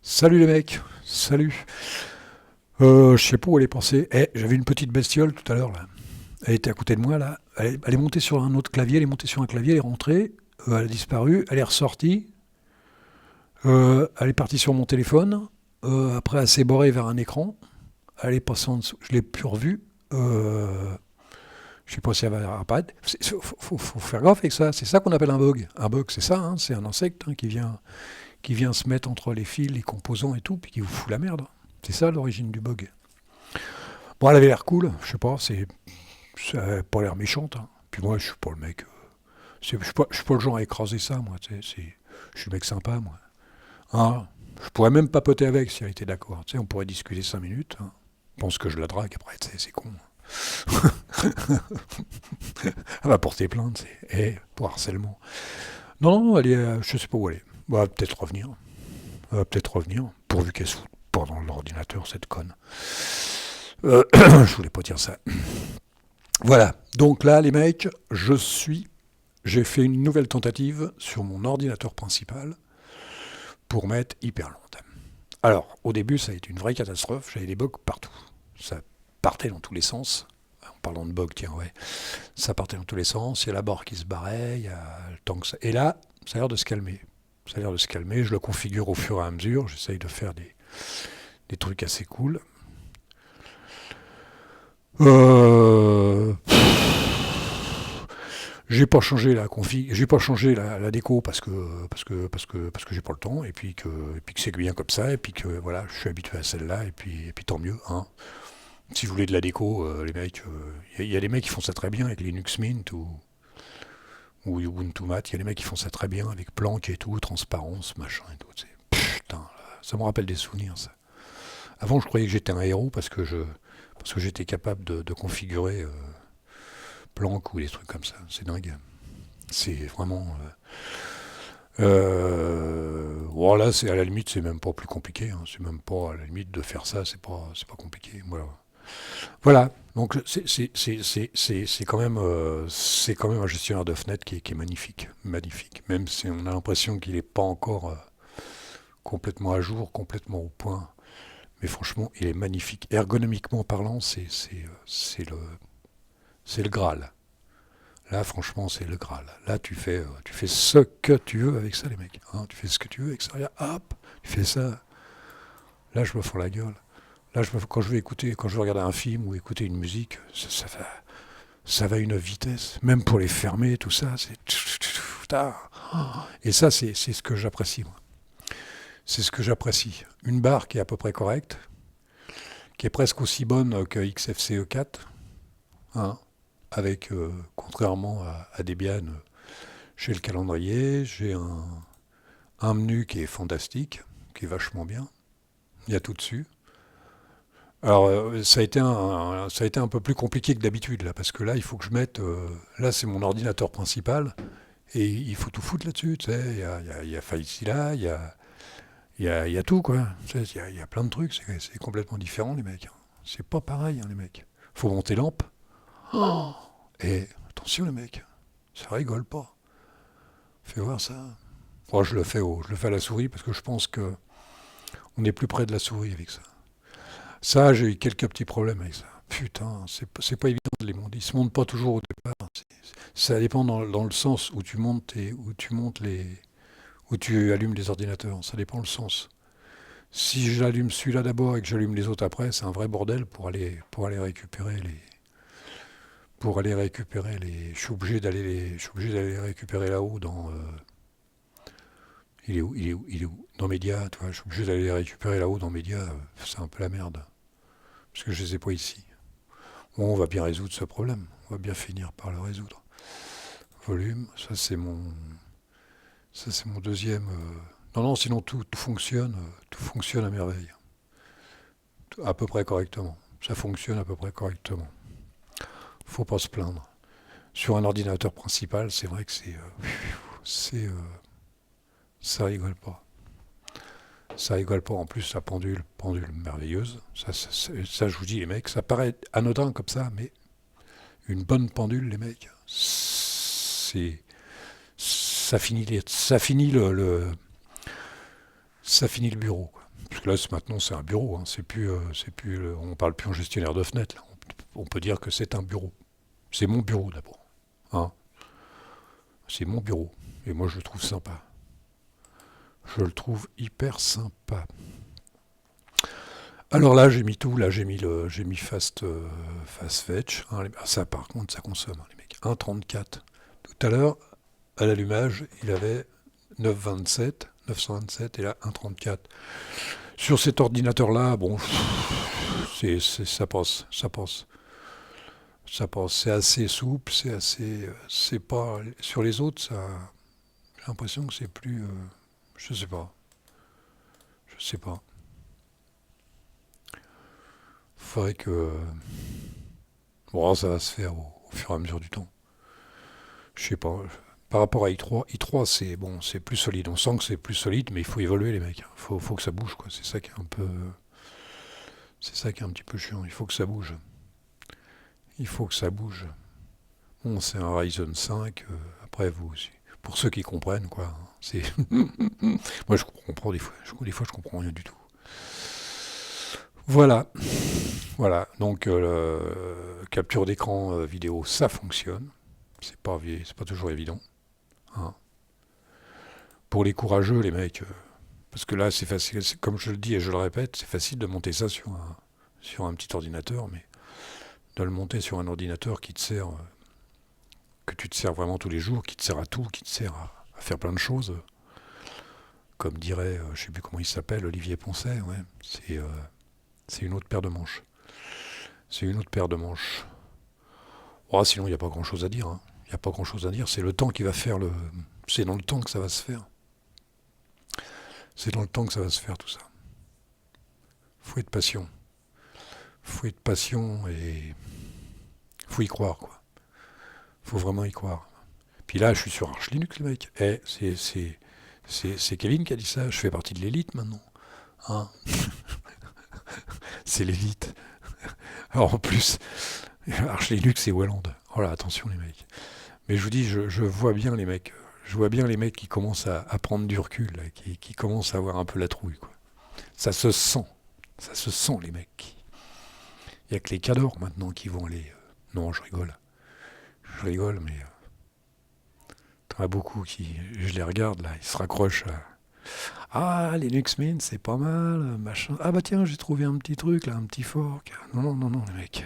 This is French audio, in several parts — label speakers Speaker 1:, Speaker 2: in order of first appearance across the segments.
Speaker 1: Salut les mecs, salut. Je sais pas où elle est passée. J'avais une petite bestiole tout à l'heure là. Elle était à côté de moi là. Elle est montée sur un autre clavier, elle est montée sur un clavier, elle est rentrée, elle a disparu, elle est ressortie, elle est partie sur mon téléphone, après elle s'est borrée vers un écran, elle est passée en dessous, je l'ai plus revue. Je sais pas si elle va apparaître. Faut faire gaffe avec ça, c'est ça qu'on appelle un bug. Un bug c'est ça, hein, c'est un insecte hein, qui vient se mettre entre les fils, les composants et tout, puis qui vous fout la merde. C'est ça l'origine du bug. Bon, elle avait l'air cool, je sais pas, ça avait pas l'air méchante. Hein. Puis moi, je suis pas le mec. Je suis pas le genre à écraser ça, moi. Je suis le mec sympa, moi. Hein, je pourrais même papoter avec si elle était d'accord. On pourrait discuter 5 minutes. Hein. Je pense que je la drague après, c'est con. Elle va porter plainte, pour harcèlement. Non, non, elle est, je sais pas où elle est. Elle va peut-être revenir. Elle va peut-être revenir, pourvu qu'elle se foute pas dans l'ordinateur, cette conne. Je voulais pas dire ça. Voilà. Donc là, les mecs, j'ai fait une nouvelle tentative sur mon ordinateur principal pour mettre Hyperland. Alors, au début, ça a été une vraie catastrophe. J'avais des bugs partout. Ça partait dans tous les sens. En parlant de bugs, tiens, ouais. Ça partait dans tous les sens. Il y a la barre qui se barrait. Il y a le temps que ça. Et là, ça a l'air de se calmer. Ça a l'air de se calmer. Je le configure au fur et à mesure. J'essaye de faire des trucs assez cool. Euh, j'ai pas changé la déco parce que j'ai pas le temps et puis que c'est bien comme ça et puis que voilà, je suis habitué à celle-là et puis tant mieux. Hein. Si vous voulez de la déco, les mecs, y a des mecs qui font ça très bien avec Linux Mint ou Ubuntu Mat. Il y a des mecs qui font ça très bien avec Planck et tout, transparence, machin et tout. Putain, ça me rappelle des souvenirs. Ça. Avant, je croyais que j'étais un héros parce que j'étais capable de configurer Planck ou des trucs comme ça. C'est dingue. C'est vraiment. Voilà, c'est à la limite, c'est même pas plus compliqué. Hein. C'est même pas à la limite de faire ça, c'est pas compliqué. Voilà. Voilà. Donc c'est quand même un gestionnaire de fenêtres qui est magnifique, magnifique. Même si on a l'impression qu'il n'est pas encore complètement à jour, complètement au point. Mais franchement, il est magnifique. Ergonomiquement parlant, c'est le Graal. Là, franchement, c'est le Graal. Là, tu fais ce que tu veux avec ça, les mecs. Hein, tu fais ce que tu veux avec ça. Hop, tu fais ça. Là, je me fous la gueule. Là, quand je veux regarder un film ou écouter une musique, ça va à une vitesse. Même pour les fermer, tout ça, c'est. Et ça, c'est ce que j'apprécie, moi. C'est ce que j'apprécie. Une barre qui est à peu près correcte, qui est presque aussi bonne que XFCE 4, hein, avec, contrairement à Debian, j'ai le calendrier, j'ai un menu qui est fantastique, qui est vachement bien. Il y a tout dessus. Alors, ça a été un peu plus compliqué que d'habitude, là, parce que là, il faut que je mette. Là, c'est mon ordinateur principal, et il faut tout foutre là-dessus, tu sais. Il y a Faïsila, il y a tout, quoi. Tu sais, il y a plein de trucs, c'est complètement différent, les mecs. Hein. C'est pas pareil, hein, les mecs. Faut monter lampe. Oh et attention, les mecs, ça rigole pas. Fais voir ça. Moi, je le fais à la souris parce que je pense que on est plus près de la souris avec ça. Ça, j'ai eu quelques petits problèmes avec ça. Putain, c'est pas évident de les monter. Ils se montent pas toujours au départ. Ça dépend dans le sens où tu montes où tu allumes les ordinateurs. Ça dépend le sens. Si j'allume celui-là d'abord et que j'allume les autres après, c'est un vrai bordel pour aller récupérer les. Je suis obligé d'aller les récupérer là-haut dans. Il est où dans Média, tu vois. Je suis obligé d'aller les récupérer là-haut dans Média. C'est un peu la merde parce que je les ai pas ici. Bon, on va bien résoudre ce problème. On va bien finir par le résoudre. Volume, ça c'est mon deuxième. Non, non, sinon tout fonctionne à merveille, à peu près correctement. Ça fonctionne à peu près correctement. Faut pas se plaindre. Sur un ordinateur principal, c'est vrai que c'est, ça rigole pas. Ça rigole pas. En plus, la pendule merveilleuse. Ça, je vous dis, les mecs, ça paraît anodin comme ça, mais une bonne pendule, les mecs, ça finit le bureau. Quoi. que là, maintenant, c'est un bureau. Hein. On parle plus en gestionnaire de fenêtre. Là. On peut dire que c'est un bureau. C'est mon bureau d'abord. Hein. C'est mon bureau. Et moi, je le trouve sympa. Je le trouve hyper sympa. Alors là, j'ai mis tout. Là, j'ai mis fast fetch. Hein, ça, par contre, ça consomme, hein, les mecs. 1,34. Tout à l'heure, à l'allumage, il avait 927 et là 1,34. Sur cet ordinateur-là, bon, ça passe. C'est assez souple, c'est pas sur les autres, ça. J'ai l'impression que c'est plus, je sais pas. Faudrait que, bon, ça va se faire au fur et à mesure du temps. Je sais pas. Par rapport à i3 c'est bon, c'est plus solide. On sent que c'est plus solide, mais il faut évoluer les mecs. Faut que ça bouge quoi. C'est ça qui est un petit peu chiant. Il faut que ça bouge. Bon, c'est un Ryzen 5. Après vous aussi. Pour ceux qui comprennent quoi. Hein, c'est moi je comprends des fois. Je comprends rien du tout. Voilà. Donc capture d'écran vidéo, ça fonctionne. C'est pas toujours évident. Hein. Pour les courageux, les mecs, parce que là, c'est facile, comme je le dis et je le répète, c'est facile de monter ça sur un petit ordinateur, mais de le monter sur un ordinateur qui te sert, que tu te sers vraiment tous les jours, qui te sert à tout, qui te sert à faire plein de choses, comme dirait, je sais plus comment il s'appelle, Olivier Poncet, ouais, c'est une autre paire de manches. Oh, sinon, il n'y a pas grand-chose à dire. Hein. Il n'y a pas grand-chose à dire. C'est le temps qui va faire le. C'est dans le temps que ça va se faire. C'est dans le temps que ça va se faire tout ça. Faut être patient. Et faut y croire quoi. Faut vraiment y croire. Puis là, je suis sur Arch Linux, le mec. C'est Kevin qui a dit ça. Je fais partie de l'élite maintenant. Hein. C'est l'élite. Alors en plus, Arch Linux et Wayland. Oh là, attention les mecs. Mais je vous dis, je vois bien les mecs. Je vois bien les mecs qui commencent à prendre du recul, là, qui commencent à avoir un peu la trouille, quoi. Ça se sent. Les mecs. Il n'y a que les cadors maintenant qui vont aller. Non, je rigole. Mais t'en as beaucoup qui. Je les regarde, là, ils se raccrochent à. Ah, Linux Mint, c'est pas mal, machin. Ah bah tiens, j'ai trouvé un petit truc, là, un petit fork. Non, les mecs.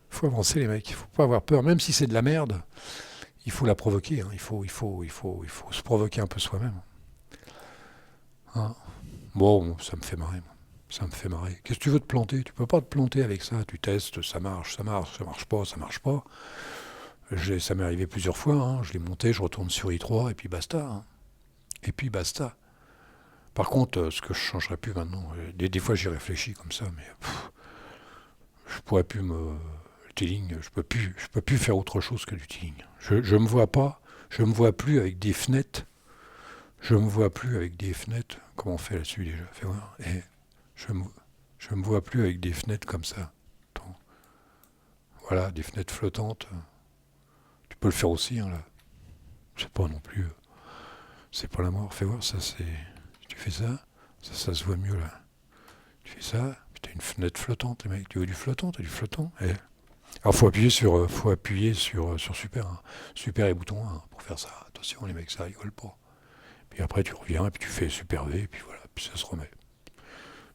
Speaker 1: Faut avancer, les mecs. Il faut pas avoir peur, même si c'est de la merde. Il faut la provoquer, hein. Il faut se provoquer un peu soi-même. Hein. Bon, ça me fait marrer. Qu'est-ce que tu veux te planter? Tu peux pas te planter avec ça. Tu testes, ça marche pas. Ça m'est arrivé plusieurs fois. Hein. Je l'ai monté, je retourne sur i3 et puis basta. Hein. Par contre, ce que je changerais plus maintenant, des fois j'y réfléchis comme ça, mais je pourrais plus me. Le tiling, je peux plus faire autre chose que du tiling. Je me vois pas, je me vois plus avec des fenêtres. Comment on fait là-dessus déjà? Fais voir. Je me vois plus avec des fenêtres comme ça. Attends. Voilà, des fenêtres flottantes. Tu peux le faire aussi, hein, là. C'est pas non plus. C'est pas la mort. Fais voir, ça c'est. Tu fais ça, ça se voit mieux là. Tu fais ça, puis t'as une fenêtre flottante, les mecs. Tu veux du flottant, t'as du flottant. Alors faut appuyer sur super, hein. Super et bouton 1 pour faire ça. Attention les mecs, ça rigole pas. Puis après tu reviens et puis tu fais super V et puis voilà, puis ça se remet.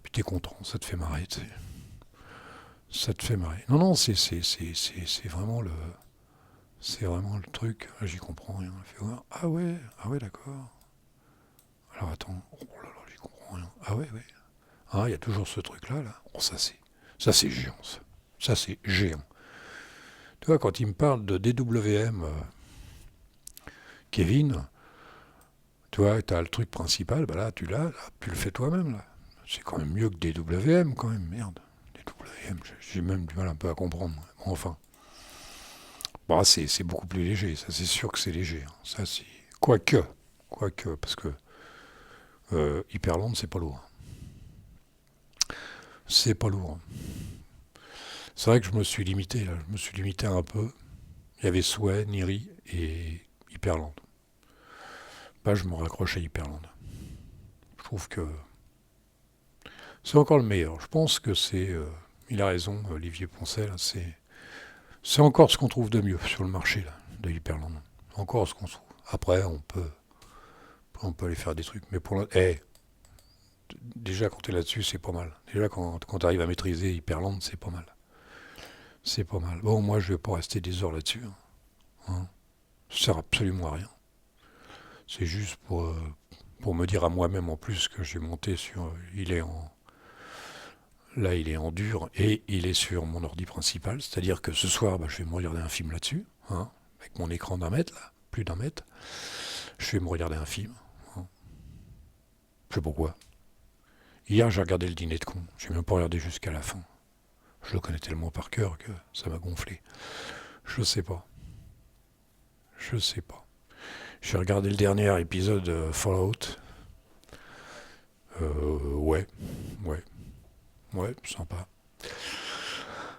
Speaker 1: Puis t'es content, ça te fait marrer, tu sais. Ça te fait marrer. Non, c'est vraiment le. C'est vraiment le truc. Là, j'y comprends rien. Fais voir. Ah ouais, d'accord. Alors attends. Oh là là, j'y comprends rien. Ah ouais. Ah, il y a toujours ce truc-là, là. Oh, ça c'est géant, ça. Ça, c'est géant. Tu vois, quand il me parle de DWM, Kevin, tu vois, tu as le truc principal, bah là, tu le fais toi-même, là. C'est quand même mieux que DWM, quand même, merde. DWM, j'ai même du mal un peu à comprendre. Bon, enfin. Bah, c'est beaucoup plus léger, ça, c'est sûr que c'est léger. Hein. Ça, c'est. Quoique, parce que Hyperland, c'est pas lourd. C'est pas lourd. C'est vrai que je me suis limité, là. Je me suis limité un peu. Il y avait Sway, Niri et Hyperland. Bah, je me raccroche à Hyperland. Je trouve que C'est encore le meilleur. Je pense que c'est... il a raison, Olivier Poncet, c'est encore ce qu'on trouve de mieux sur le marché là, de Hyperland. Encore ce qu'on trouve. Après, on peut aller faire des trucs. Mais pour déjà, quand tu es là-dessus, c'est pas mal. Déjà, quand tu arrives à maîtriser Hyperland, c'est pas mal. C'est pas mal. Bon, moi, je vais pas rester des heures là-dessus. Hein. Ça sert absolument à rien. C'est juste pour me dire à moi-même en plus que j'ai monté sur... Là, il est en dur et il est sur mon ordi principal. C'est-à-dire que ce soir, je vais me regarder un film là-dessus, hein, avec mon écran d'1 mètre, là, plus d'1 mètre. Je vais me regarder un film. Hein. Je sais pourquoi. Hier, j'ai regardé Le Dîner de con. J'ai même pas regardé jusqu'à la fin. Je le connais tellement par cœur que ça m'a gonflé. Je sais pas. Je sais pas. J'ai regardé le dernier épisode de Fallout. Ouais. Ouais, sympa.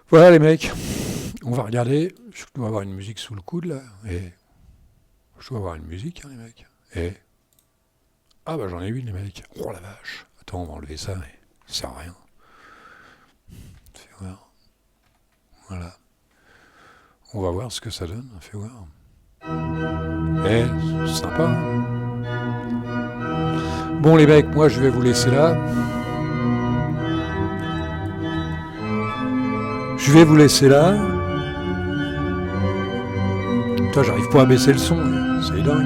Speaker 1: Voilà les mecs. On va regarder. Je dois avoir une musique sous le coude là. Et je dois avoir une musique, hein, les mecs. Et... Ah bah j'en ai une les mecs. Oh la vache. Attends, on va enlever ça. Mais ça sert à rien. Fais voir. Voilà. On va voir ce que ça donne. Fais voir. C'est sympa. Bon les mecs, moi je vais vous laisser là. Je vais vous laisser là. Putain, j'arrive pas à baisser le son. C'est dingue.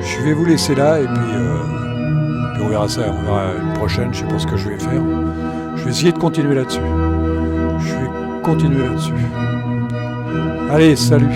Speaker 1: Je vais vous laisser là et puis on verra ça. On verra une prochaine. Je sais pas ce que je vais faire. Je vais essayer de continuer là-dessus. Allez, salut.